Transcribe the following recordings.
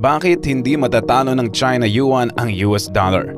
Bakit hindi matatalo ng China Yuan ang US dollar?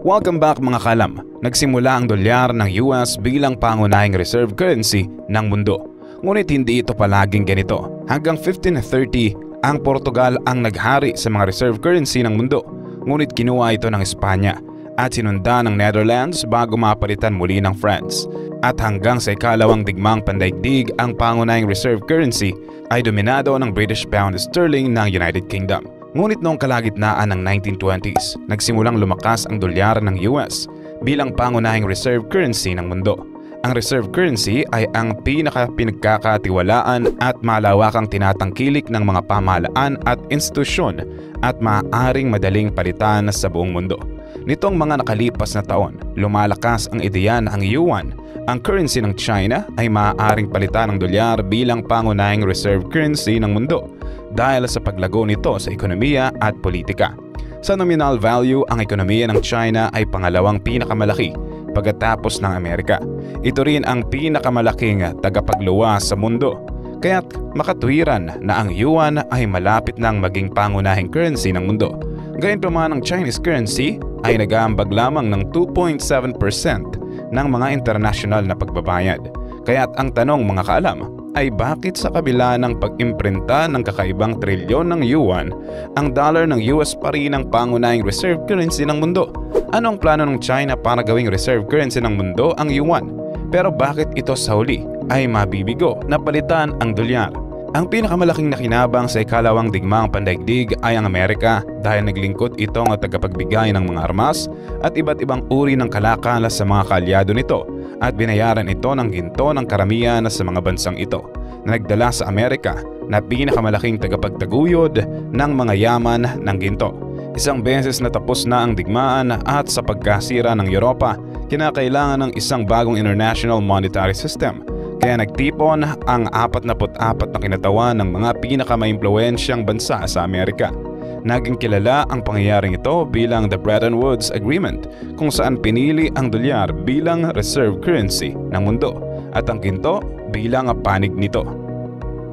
Welcome back mga kalam. Nagsimula ang dolyar ng US bilang pangunahing reserve currency ng mundo. Ngunit hindi ito palaging ganito. Hanggang 1530, ang Portugal ang naghari sa mga reserve currency ng mundo. Ngunit kinuha ito ng Espanya at sinundan ng Netherlands bago mapalitan muli ng France. At hanggang sa ikalawang digmaang pandaigdig, ang pangunahing reserve currency ay dominado ng British pound sterling ng United Kingdom. Ngunit noong kalagitnaan ng 1920s, nagsimulang lumakas ang dolyar ng US bilang pangunahing reserve currency ng mundo. Ang reserve currency ay ang pinakapinagkakatiwalaan at malawakang tinatangkilik ng mga pamahalaan at institusyon at maaaring madaling palitan sa buong mundo. Nitong mga nakalipas na taon, lumalakas ang ideya na ang yuan, ang currency ng China, ay maaaring palitan ng dolyar bilang pangunahing reserve currency ng mundo dahil sa paglago nito sa ekonomiya at politika. Sa nominal value, ang ekonomiya ng China ay pangalawang pinakamalaki pagkatapos ng Amerika. Ito rin ang pinakamalaking tagapagluwas sa mundo. Kaya't makatuwiran na ang yuan ay malapit nang maging pangunahing currency ng mundo. Gayunpaman ang Chinese currency ay nag-aambag lamang ng 2.7% ng mga international na pagbabayad. Kaya't ang tanong mga kaalam ay bakit sa kabila ng pag-imprinta ng kakaibang trilyon ng yuan, ang dollar ng US pa rin ang pangunahing reserve currency ng mundo? Ano ang plano ng China para gawing reserve currency ng mundo ang yuan? Pero bakit ito sa huli ay mabibigo na palitan ang dolyar? Ang pinakamalaking nakinabang sa ikalawang digmaang pandaigdig ay ang Amerika dahil naglingkod itong tagapagbigay ng mga armas at iba't ibang uri ng kalakal sa mga kaalyado nito at binayaran ito ng ginto ng karamihan sa mga bansang ito na nagdala sa Amerika na pinakamalaking tagapagtaguyod ng mga yaman ng ginto. Isang beses na tapos na ang digmaan at sa pagkasira ng Europa, kinakailangan ng isang bagong international monetary system. Kaya nagtipon ang 44 na kinatawan ng mga pinakamaimpluwensyang bansa sa Amerika. Naging kilala ang pangyayaring ito bilang the Bretton Woods Agreement, kung saan pinili ang dolyar bilang reserve currency ng mundo at ang ginto bilang panig nito.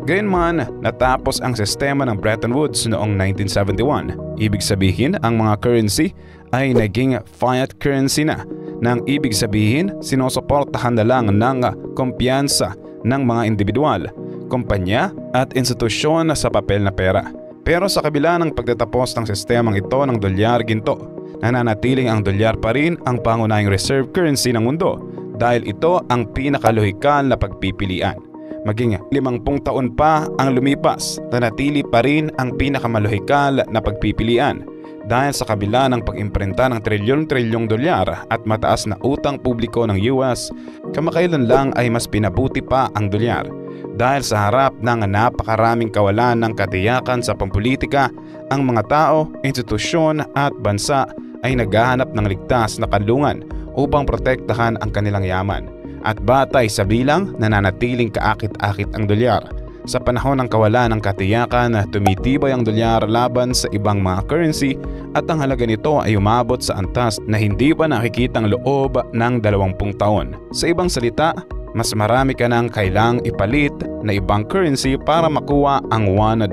Gayunman, natapos ang sistema ng Bretton Woods noong 1971. Ibig sabihin, ang mga currency ay naging fiat currency na. Nang ibig sabihin, sinusuportahan na lang ng kumpiyansa ng mga individual, kumpanya at institusyon sa papel na pera. Pero sa kabila ng pagtatapos ng sistemang ito ng dolyar ginto, nananatiling ang dolyar pa rin ang pangunahing reserve currency ng mundo dahil ito ang pinakalohikal na pagpipilian. Maging 50 taon pa ang lumipas, nanatili pa rin ang pinakamalohikal na pagpipilian. Dahil sa kabila ng pag-imprinta ng trilyon-trilyong dolyar at mataas na utang publiko ng US, kamakailan lang ay mas pinabuti pa ang dolyar. Dahil sa harap ng napakaraming kawalan ng katiyakan sa pampulitika, ang mga tao, institusyon at bansa ay naghahanap ng ligtas na kanlungan upang protektahan ang kanilang yaman. At batay sa bilang, nananatiling kaakit-akit ang dolyar. Sa panahon ng kawalan ng katiyakan, tumitibay ang dolyar laban sa ibang mga currency at ang halaga nito ay umabot sa antas na hindi pa nakikitang loob ng 20 taon. Sa ibang salita, mas marami ka nang kailang ipalit na ibang currency para makuha ang $1.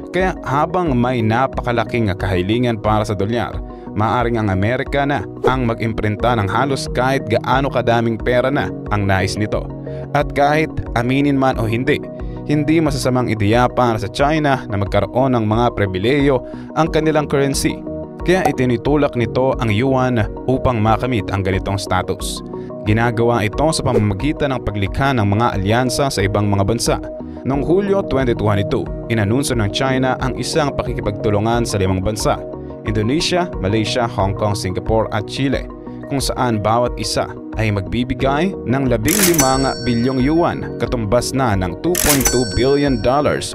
Kaya habang may napakalaking kahilingan para sa dolyar, maaaring ang Amerika na ang mag-imprinta ng halos kahit gaano kadaming pera na ang nais nito. At kahit aminin man o hindi masasamang ideya para sa China na magkaroon ng mga pribileyo ang kanilang currency. Kaya itinutulak nito ang yuan upang makamit ang ganitong status. Ginagawa ito sa pamamagitan ng paglikha ng mga alyansa sa ibang mga bansa. Noong Hulyo 2022, inanunsyo ng China ang isang pakikipagtulungan sa 5 bansa: Indonesia, Malaysia, Hong Kong, Singapore at Chile, kung saan bawat isa ay magbibigay ng 15 bilyong yuan, katumbas na ng $2.2 billion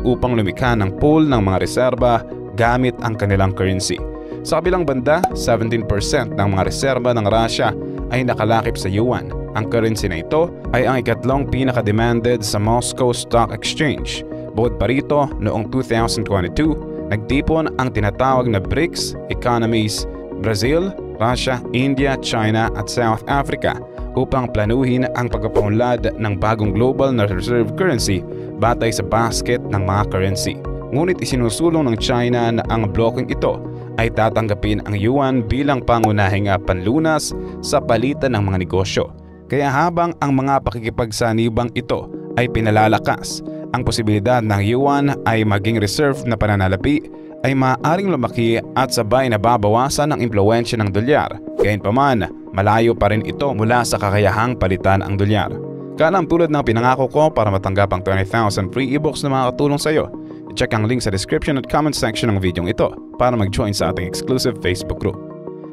upang lumikha ng pool ng mga reserba gamit ang kanilang currency. Sa kabilang banda, 17% ng mga reserba ng Russia ay nakalakip sa yuan. Ang currency na ito ay ang ikatlong pinaka-demanded sa Moscow Stock Exchange. Bukod pa rito, noong 2022, nagtipon ang tinatawag na BRICS economies: Brazil, Russia, India, China at South Africa upang planuhin ang pagpapaunlad ng bagong global na reserve currency batay sa basket ng mga currency. Ngunit isinusulong ng China na ang blocking ito ay tatanggapin ang yuan bilang pangunahing panlunas sa palitan ng mga negosyo. Kaya habang ang mga pakikipagsanibang ito ay pinalalakas, ang posibilidad ng yuan ay maging reserve na pananalapi ay maaaring lumaki at sabay na babawasan ang impluwensya ng dolyar. Gayunpaman, malayo pa rin ito mula sa kakayahang palitan ang dolyar. Kalam tulad ng pinangako ko para matanggap ang 20,000 free ebooks na makakatulong sa iyo. I-check ang link sa description at comment section ng video ito para mag-join sa ating exclusive Facebook group.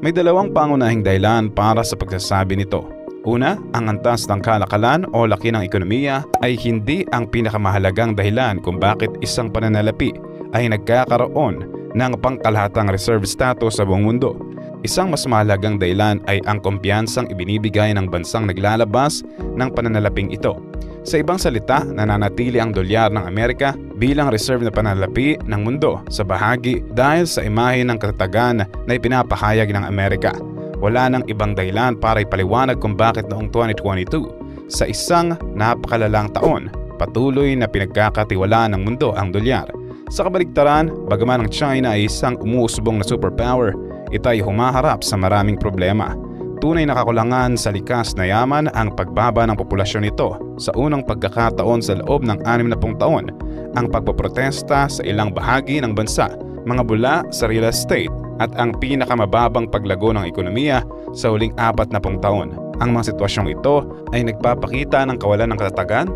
May dalawang pangunahing dahilan para sa pagsasabi nito. Una, ang antas ng kalakalan o laki ng ekonomiya ay hindi ang pinakamahalagang dahilan kung bakit isang pananalapi ay nagkakaroon ng pangkalahatang reserve status sa buong mundo. Isang mas mahalagang dahilan ay ang kumpiyansang ibinibigay ng bansang naglalabas ng pananalaping ito. Sa ibang salita, nananatili ang dolyar ng Amerika bilang reserve na pananalapi ng mundo sa bahagi dahil sa imahe ng katatagan na ipinapahayag ng Amerika. Wala nang ibang dahilan para ipaliwanag kung bakit noong 2022, sa isang napakalalang taon, patuloy na pinagkakatiwalaan ng mundo ang dolyar. Sa kabaligtaran, bagaman ang China ay isang umuusbong na superpower, ito ay humaharap sa maraming problema. Tunay na kakulangan sa likas na yaman ang pagbaba ng populasyon nito sa unang pagkakataon sa loob ng 60 taon, ang pagpoprotesta sa ilang bahagi ng bansa, mga bula sa real estate, at ang pinakamababang paglago ng ekonomiya sa huling 40 taon. Ang mga sitwasyong ito ay nagpapakita ng kawalan ng katatagan,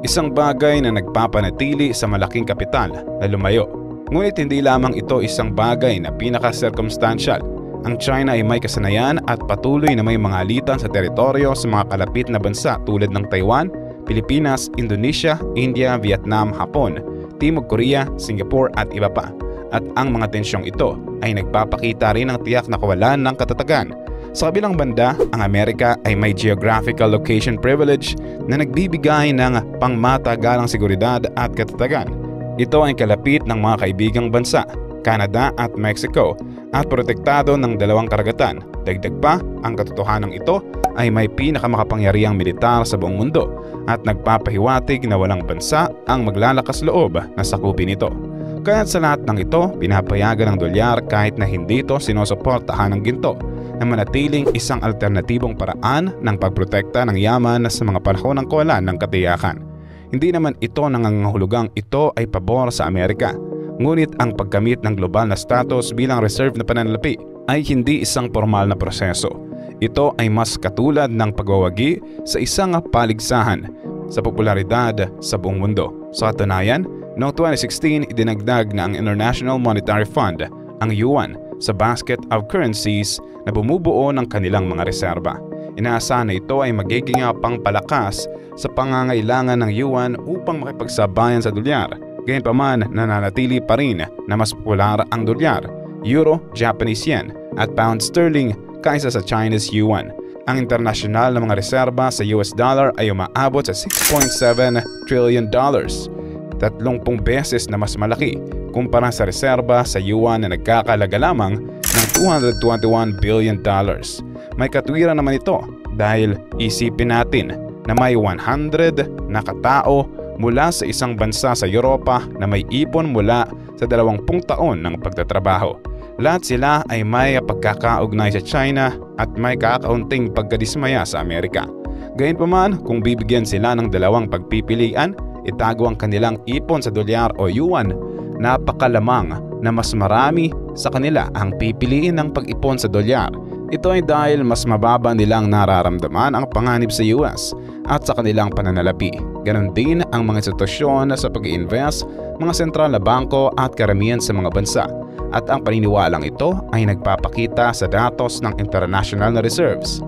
isang bagay na nagpapanatili sa malaking kapital na lumayo. Ngunit hindi lamang ito isang bagay na pinaka-circumstantial. Ang China ay may kasanayan at patuloy na may mga alitan sa teritoryo sa mga kalapit na bansa tulad ng Taiwan, Pilipinas, Indonesia, India, Vietnam, Hapon, Timog Korea, Singapore at iba pa. At ang mga tensyong ito ay nagpapakita rin ng tiyak na kawalan ng katatagan. Sa kabilang banda, ang Amerika ay may geographical location privilege na nagbibigay ng pangmatagalang seguridad at katatagan. Ito ay kalapit ng mga kaibigang bansa, Canada at Mexico, at protektado ng dalawang karagatan. Dagdag pa, ang katotohanan ito ay may pinakamakapangyarihang militar sa buong mundo at nagpapahiwatig na walang bansa ang maglalakas loob na sakupin ito. Kaya't sa lahat ng ito, pinapayagan ng dolyar kahit na hindi ito sinusuportahan ng ginto na manatiling isang alternatibong paraan ng pagprotekta ng yaman sa mga panahon ng kawalan ng katiyakan. Hindi naman ito nangangahulugang ito ay pabor sa Amerika. Ngunit ang paggamit ng global na status bilang reserve na pananalapi ay hindi isang formal na proseso. Ito ay mas katulad ng pagwawagi sa isang paligsahan sa popularidad sa buong mundo. Sa katunayan, noong 2016, idinagdag na ang International Monetary Fund, ang yuan, sa basket of currencies na bumubuo ng kanilang mga reserba. Inaasahan na ito ay magiging pangpalakas sa pangangailangan ng yuan upang makipagsabayan sa dolyar. Gayunpaman, nananatili pa rin na mas popular ang dolyar, euro, Japanese yen at pound sterling kaysa sa Chinese yuan. Ang internasyonal na mga reserba sa US dollar ay umaabot sa $6.7 trillion, 30 beses na mas malaki kumpara sa reserba sa yuan na nagkakalaga lamang ng $221 billion. May katwiran naman ito dahil isipin natin na may 100 na katao mula sa isang bansa sa Europa na may ipon mula sa 20 taon ng pagtatrabaho. Lahat sila ay may pagkakaugnay sa China at may kakaunting pagkadismaya sa Amerika. Gayunpaman, kung bibigyan sila ng dalawang pagpipilian, itago ang kanilang ipon sa dolyar o yuan, napakalamang na mas marami sa kanila ang pipiliin ng pag-ipon sa dolyar. Ito ay dahil mas mababa nilang nararamdaman ang panganib sa US at sa kanilang pananalapi. Ganon din ang mga institusyon sa pag-i-invest, mga sentral na bangko at karamihan sa mga bansa. At ang paniniwalang ito ay nagpapakita sa datos ng international na reserves.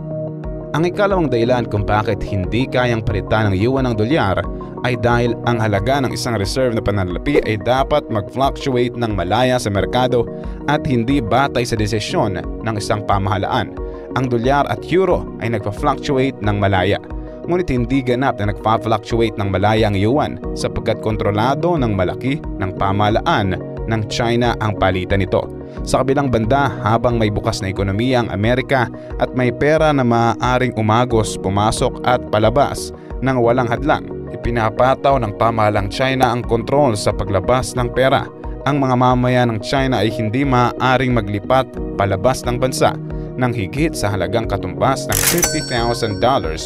Ang ikalawang dahilan kung bakit hindi kayang palitan ng yuan ng dolyar ay dahil ang halaga ng isang reserve na pananalapi ay dapat mag-fluctuate ng malaya sa merkado at hindi batay sa desisyon ng isang pamahalaan. Ang dolyar at euro ay nagpa-fluctuate ng malaya. Ngunit hindi ganap na nagpa-fluctuate ng malaya ang yuan sapagkat kontrolado ng malaki ng pamahalaan ng China ang palitan nito. Sa kabilang banda, habang may bukas na ekonomiya ang Amerika at may pera na maaaring umagos, pumasok at palabas ng walang hadlang, Ipinapataw ng pamahalang China ang kontrol sa paglabas ng pera. Ang mga mamamayan ng China ay hindi maaaring maglipat palabas ng bansa ng higit sa halagang katumbas ng $50,000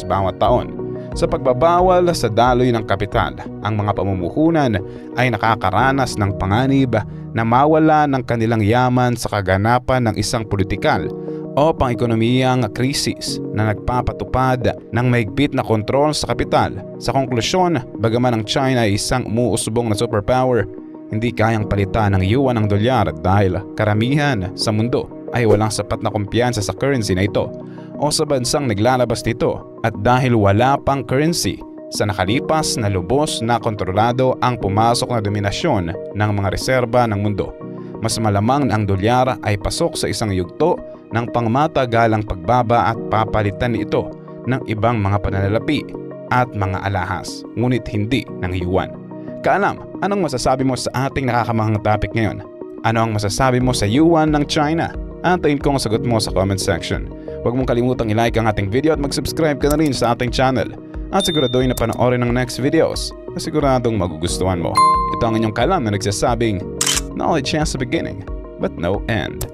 bawat taon. Sa pagbabawal sa daloy ng kapital, ang mga pamumuhunan ay nakakaranas ng panganib na mawala ng kanilang yaman sa kaganapan ng isang politikal o pang-ekonomiyang krisis na nagpapatupad ng mahigpit na kontrol sa kapital. Sa konklusyon, bagaman ang China ay isang umuusbong na superpower, hindi kayang palitan ng yuan ng dolyar dahil karamihan sa mundo ay walang sapat na kumpiyansa sa currency na ito o sa bansang naglalabas nito, at dahil wala pang currency sa nakalipas na lubos na kontrolado ang pumasok na dominasyon ng mga reserba ng mundo, mas malamang na ang dolyar ay pasok sa isang yugto ng pangmatagalang pagbaba at papalitan ito ng ibang mga pananalapi at mga alahas, ngunit hindi ng yuan. Kaalam, anong masasabi mo sa ating nakakamanghang topic ngayon? Ano ang masasabi mo sa yuan ng China? Antayin ko ang sagot mo sa comment section. Huwag mong kalimutang i-like ang ating video at mag-subscribe ka na rin sa ating channel. At siguraduhin na panoorin ang next videos na siguradong magugustuhan mo. Ito ang inyong kalam na nagsasabing, knowledge has a beginning but no end.